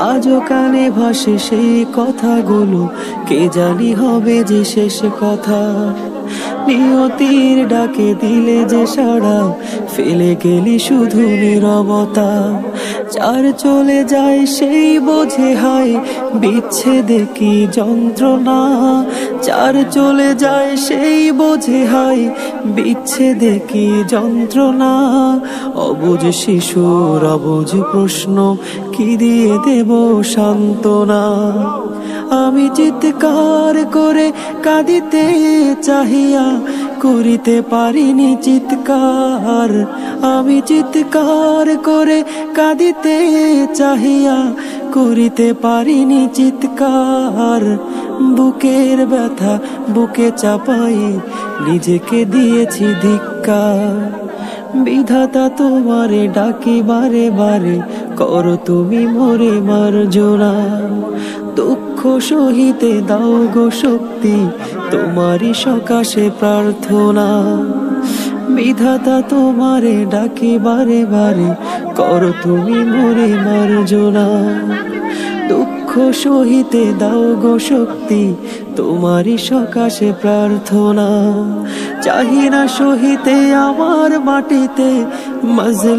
আজও কানে ভাসে সেই কথাগুলো, কে জানি হবে যে শেষ কথা। নিয়তির ডাকে দিলে যে সাড়া, ফেলে গেলি শুধু নীরবতা। যার চলে যায় সেই বোঝে হায়, বিচ্ছেদে কি যন্ত্রণা। যার চলে যায় সেই বোঝে হায়, বিচ্ছেদে কি যন্ত্রণা। অবুঝ শিশুর অবুঝ প্রশ্ন, কি দিয়ে দেব সান্ত্বনা। আমি চিৎকার করে কাঁদিতে চাহিয়া, করিতে পারিনি চিৎকার। আমি চিৎকার করে কাঁদিতে চাহিয়া, করিতে পারিনি চিৎকার। বুকের ব্যথা বুকে চাপাই, নিজেকে দিয়েছি ধিক্কার। বিধাতা তোমারে ডাকি বারে বারে, করো তুমি মোরে মার্জনা। দুঃখ সহিতে দাও গো শক্তি, তোমারই সকাশে প্রার্থনা। বিধাতা তোমারে ডাকি বারে বারে, করো তুমি মোরে মার্জনা। দুঃখ সহিতে দাও গো শক্তি, তোমারই সকাশে প্রার্থনা। চাহি না সহিতে আমার মাটিতে মজল।